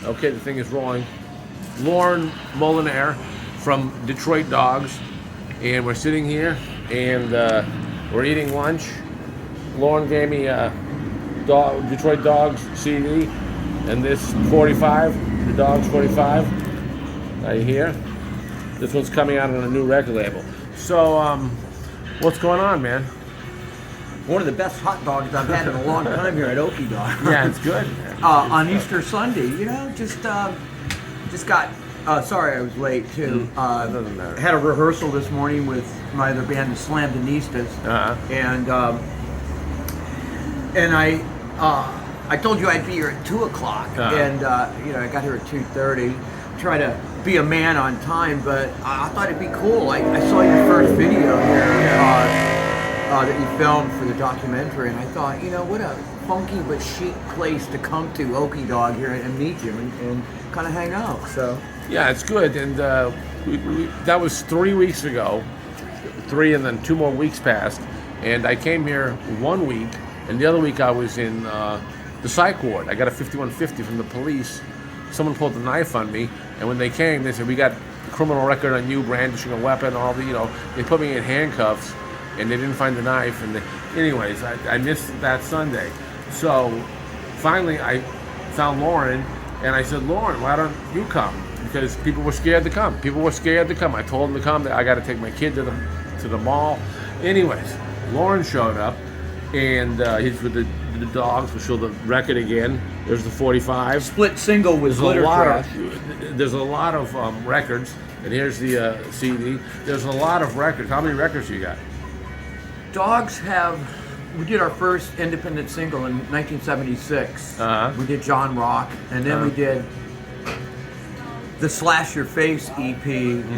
Okay, the thing is rolling. Loren Molinare from Detroit Dogs, and we're sitting here and we're eating lunch. Loren gave me a Detroit Dogs CD, and this 45, the Dogs 45, right here. This one's coming out on a new record label. So, what's going on, man? One of the best hot dogs I've had in a long time here at Okie Dog. Yeah, it's good. On Easter Sunday, you know, just got. Sorry, I was late too. Doesn't matter. Had a rehearsal this morning with my other band, the Slamdinistas, and I told you I'd be here at 2:00, and you know, I got here at 2:30. Try to be a man on time, but I thought it'd be cool. I saw your first video here. That you filmed for the documentary, and I thought, you know, what a funky but chic place to come to, Okie Dog, here and meet you and kind of hang out. So yeah, it's good, and that was 3 weeks ago, 3 and then 2 more weeks passed, and I came here 1 week, and the other week I was in the psych ward. I got a 5150 from the police. Someone pulled a knife on me, and when they came, they said, we got a criminal record on you, brandishing a weapon, all the, you know, they put me in handcuffs. And they didn't find the knife. And anyways, I missed that Sunday. So finally, I found Loren, and I said, Loren, why don't you come? Because people were scared to come. I told them to come. I got to take my kid to the mall. Anyways, Loren showed up, and he's with the Dogs. We'll show the record again. There's the 45. split single with Glitter Trash. There's a lot of records, and here's the CD. There's a lot of records. How many records you got? Dogs we did our first independent single in 1976. We did John Rock, and then we did the Slash Your Face EP,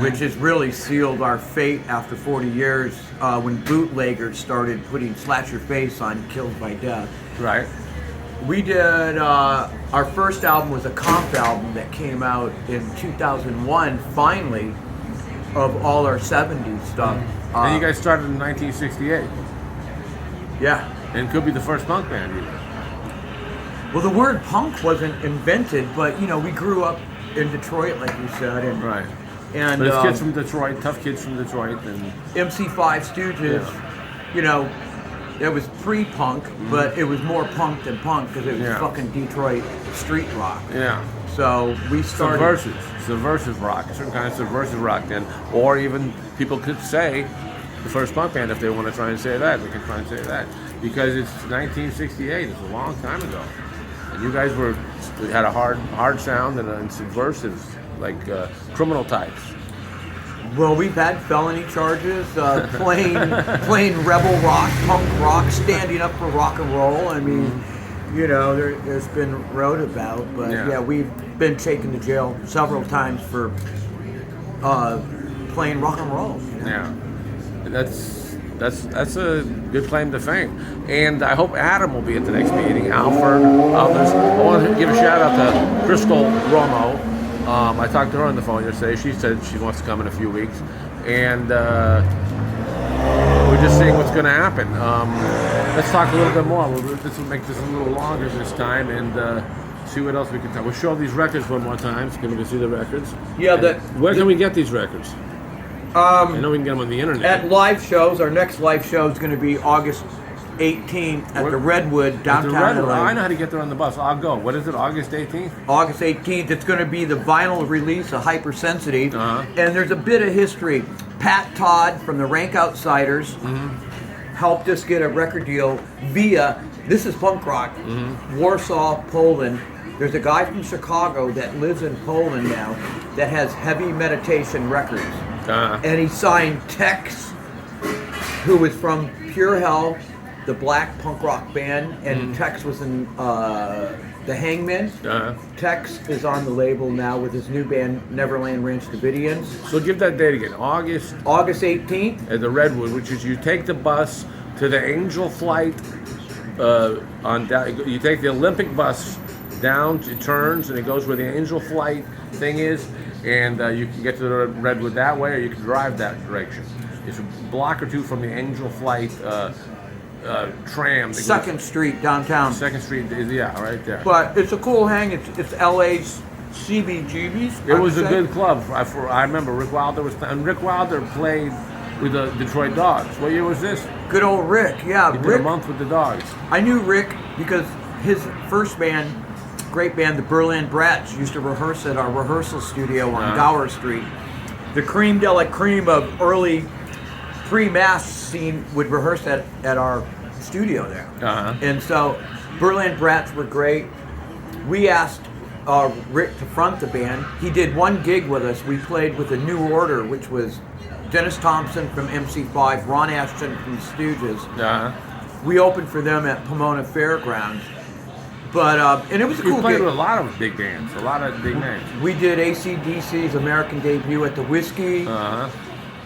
which has really sealed our fate after 40 years when bootleggers started putting Slash Your Face on Killed by Death. Right. We did, our first album was a comp album that came out in 2001, finally, of all our 70s stuff. And you guys started in 1968. Yeah. And it could be the first punk band even. Well, the word punk wasn't invented, but, you know, we grew up in Detroit, like you said. And, right. And, but it's kids from Detroit, tough kids from Detroit. And MC5 Stooges, you know, it was pre-punk, but it was more punk than punk because it was fucking Detroit street rock. Yeah. So we started... Subversive rock, a certain kind of subversive rock then. Or even people could say the first punk band if they want to try and say that. They can try and say that. Because it's 1968, it's a long time ago. And you guys had a hard sound and subversive, like criminal types. Well, we've had felony charges, playing rebel rock, punk rock, standing up for rock and roll. I mean, you know, there's been wrote about, but yeah, we've been taken to jail several times for playing rock and roll. You know? Yeah, that's a good claim to fame. And I hope Adam will be at the next meeting. Alfred, others. I want to give a shout out to Crystal Romo. I talked to her on the phone yesterday. She said she wants to come in a few weeks, and we're just seeing what's going to happen. Let's talk a little bit more. This will make this a little longer this time, and see what else we can talk. We'll show these records one more time, so you can see the records. Yeah. Where can we get these records? I know we can get them on the internet. At live shows. Our next live show is going to be August 18th at the Redwood downtown LA. I know how to get there on the bus. I'll go. What is it, August 18th? August 18th. It's going to be the vinyl release of Hypersensitive. And there's a bit of history. Pat Todd from the Rank Outsiders helped us get a record deal via, this is punk rock, Warsaw, Poland. There's a guy from Chicago that lives in Poland now that has Heavy Meditation Records. And he signed Tex, who was from Pure Hell, the black punk rock band, and Tex was in the Hangmen. Tex is on the label now with his new band, Neverland Ranch Davidians. So give that date again. August 18th. At the Redwood, which is you take the bus to the Angel Flight, you take the Olympic bus down, it turns, and it goes where the Angel Flight thing is, and you can get to the Redwood that way, or you can drive that direction. It's a block or two from the Angel Flight tram. 2nd Street downtown. 2nd Street is right there. But it's a cool hang. It's LA's CBGBs. It was a good club. I remember Rick Wilder and Rick Wilder played with the Detroit Dogs. What year was this? Good old Rick, yeah. He did Rick, a month with the Dogs. I knew Rick because his first band, great band, the Berlin Brats, used to rehearse at our rehearsal studio on Gower Street. The cream de la cream of early pre-mass scene would rehearse at our studio there. And so Berlin Brats were great. We asked Rick to front the band. He did one gig with us. We played with the New Order, which was Dennis Thompson from MC5, Ron Ashton from the Stooges. We opened for them at Pomona Fairgrounds. But and it was a cool You played gig. with a lot of big bands, a lot of big names. We did AC/DC's American debut at the Whiskey.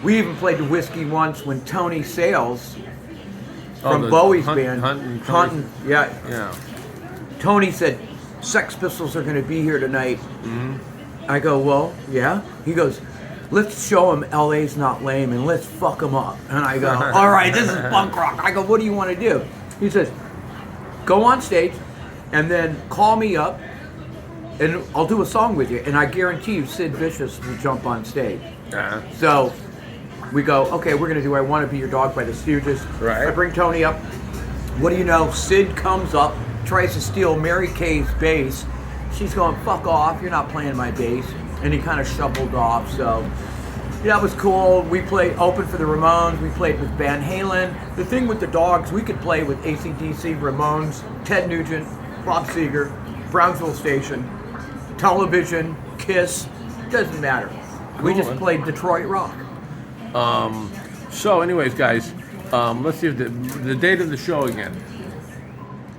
We even played the Whiskey once when Tony Sales from Bowie's band, Hunting, Yeah. Tony said, Sex Pistols are going to be here tonight. I go, well, yeah. He goes, let's show them LA's not lame and let's fuck them up. And I go, all right, this is punk rock. I go, what do you want to do? He says, go on stage and then call me up and I'll do a song with you. And I guarantee you Sid Vicious will jump on stage. So we go, okay, we're going to do I Want to Be Your Dog by the Stooges. Right. I bring Tony up. What do you know? Sid comes up, tries to steal Mary Kay's bass. She's going, fuck off, you're not playing my bass. And he kind of shuffled off, so yeah, that was cool. We played open for the Ramones, we played with Van Halen. The thing with the Dogs, we could play with AC/DC, Ramones, Ted Nugent, Bob Seger, Brownsville Station, Television, Kiss, doesn't matter. We Cool, just man. played Detroit rock. So, anyways, guys, let's see if the date of the show again.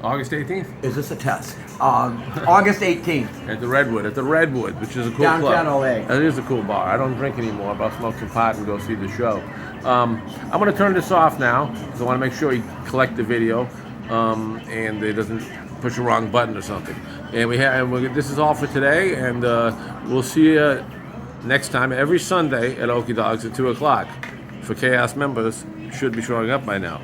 August 18th? Is this a test? August 18th. At the Redwood, which is a cool Downtown club. LA. That is a cool bar. I don't drink anymore, but I'll smoke some pot and go see the show. I'm going to turn this off now because I want to make sure you collect the video and it doesn't push the wrong button or something. And this is all for today, and we'll see you next time every Sunday at Okie Dogs at 2 o'clock. For Chaos members, should be showing up by now.